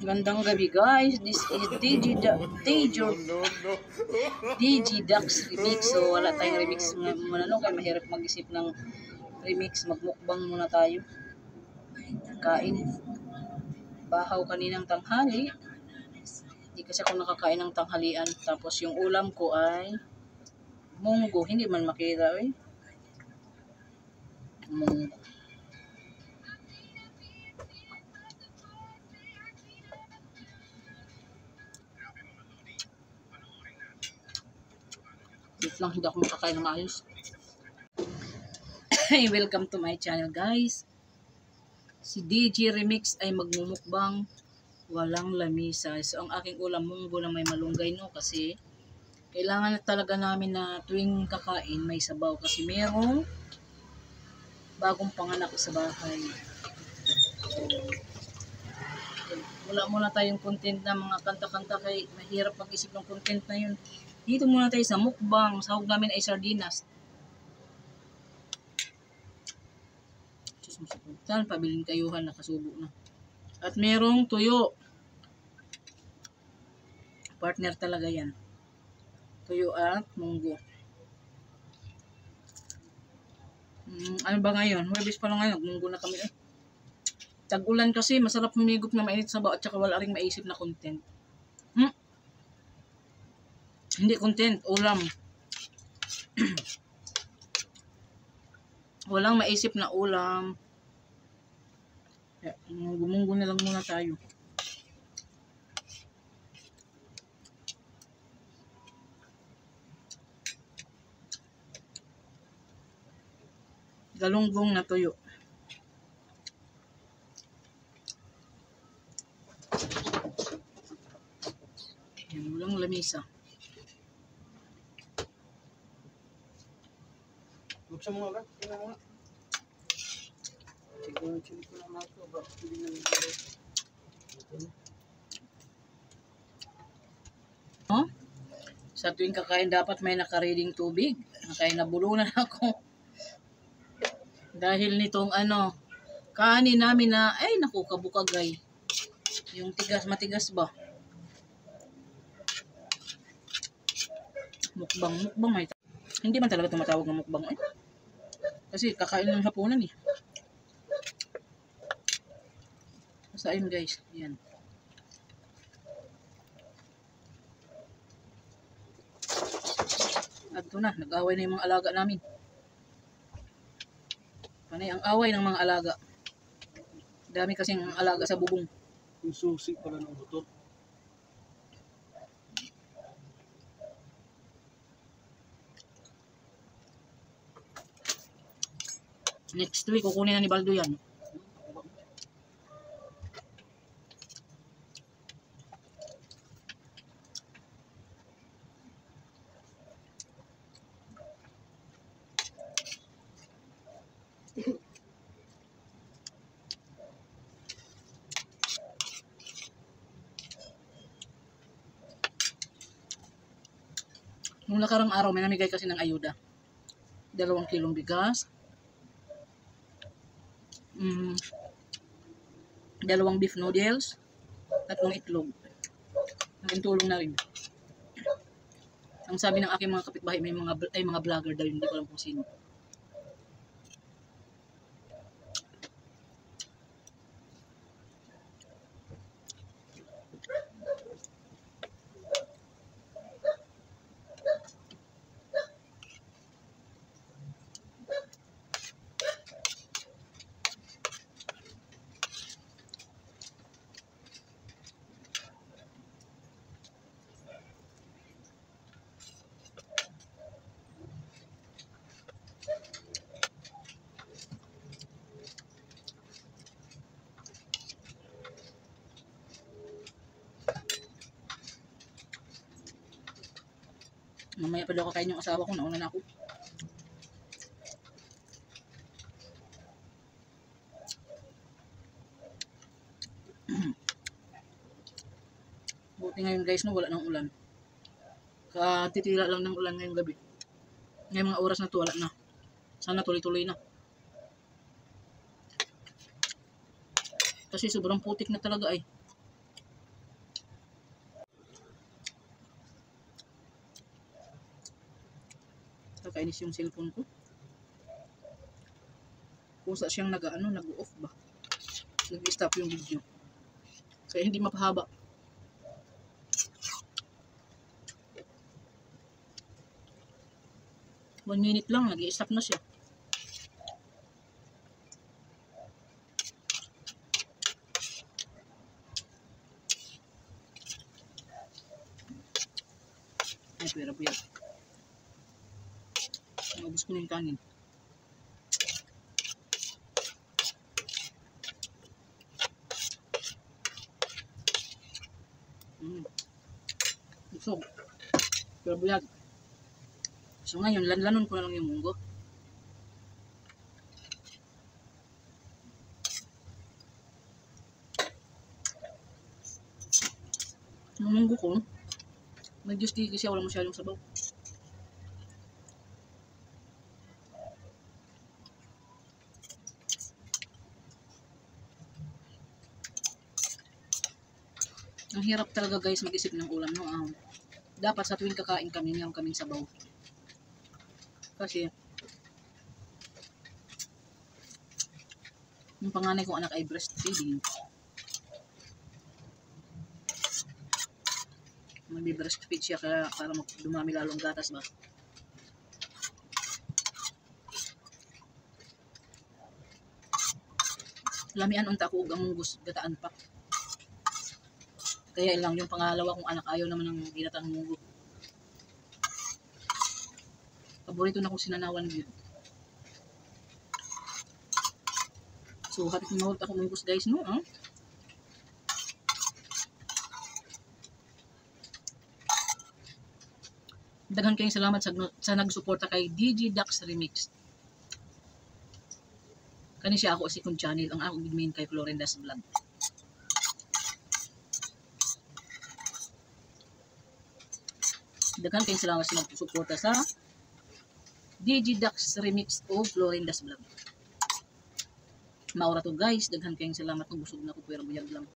Gandang gabi guys, this is DG Dax Remix. So wala tayong remix muna no, kaya mahirap mag-isip ng remix. Magmukbang muna tayo. Kain. Bahaw kaninang tanghali. Hindi kasi ako nakakain ng tanghalian. Tapos yung ulam ko ay munggo. Hindi man makita eh. Munggo. Wait lang, hindi ako makakain ng ayos. Welcome to my channel guys. Si DG Remix ay magmumukbang walang lamisa. So ang aking ulam munggo na may malunggay no, kasi kailangan na talaga namin na tuwing kakain may sabaw kasi merong bagong panganak sa bahay. Wala muna tayong content na mga kanta-kanta kay mahirap mag-isip ng content na yun. Dito muna tayo sa mukbang. Sahog namin ay sardinas. Saan pabiling kayuhan, nakasubo na. At merong tuyo. Partner talaga yan. Tuyo at munggo. Ano ba ngayon? Huwebes pa lang ngayon. Munggo na kami eh. Tag-ulan kasi, masarap humigop na mainit sa baw at saka wala ring maisip na content. Hindi content, ulam. Walang maisip na ulam. Munggo na lang muna tayo. Galunggong na tuyo. Yan, walang lamisa. Buksan mo nga, tingnan mo nga. Siguro chili ko na nato, ba? Chili na nito. Sa tuwing kakain dapat may nakareading tubig. Kaya nabulunan ako. Dahil nitong kanin namin na, ay naku, kabukagay. Yung tigas, matigas ba? Mukbang may hindi man talaga tumatawag ng mukbang eh. Kasi kakain ng hapunan eh. Basta ayun guys, yan. At ito na, nag-away na yung mga alaga namin. Panay ang away ng mga alaga. Dami kasing alaga sa bubong. Yung susi pala ng buto. Next week, kukunin na ni Baldo yan. Nung nakarang araw, may namigay kasi ng ayuda. 2 kilong bigas. 2 beef noodles. 3 itlog. Naging tulong na rin. Ang sabi ng aking mga kapitbahay, may mga vlogger daw, hindi ko alam kung sino. Mamaya pa daw kakain yung asawa ko, nauna na ako. Buti ngayon guys no, wala nang ulan. Katitila lang ng ulan ngayong gabi. Ngayong mga oras na to, wala na. Sana tuloy-tuloy na. Kasi sobrang putik na talaga ay. Kakainis yung cellphone ko. Kusa siyang nag-off ba? Nag-stop yung video. Kaya hindi mapahaba. One minute lang, nag-i-stop na siya. Ay, pera po yan. Naubos ko na yung kanin. Busog. Pero buyag. So ngayon, lanlanon ko na lang yung munggo. Yung munggo ko, medyo sticky siya, wala masyadong sabaw. Ang hirap talaga guys mag-isip ng ulam, no? Dapat sa tuwing kakain kami, meron kaming sabaw. Kasi, yung panganay kong anak ay breastfeeding. Magbe-breastfeed siya para dumami lalong gatas ba? Lamian unta ko ug among gataan pa. Kaya lang yung pangalawa kong anak ayaw naman ng ginatang munggo. Paborito na kong sinanawan yun. So, hapit na ako munggos guys, no? Daghan kayong salamat sa nagsuporta kay DG Dax Remix. Kani siya ako si kong channel, ang akong main kay Florinda's Vlog. Daghan kayong salamat sa nagsuporta sa DG Dax Remix o Florinda's Vlog. Maura to guys, daghan kayong salamat kung busog na ko pero buyag lang.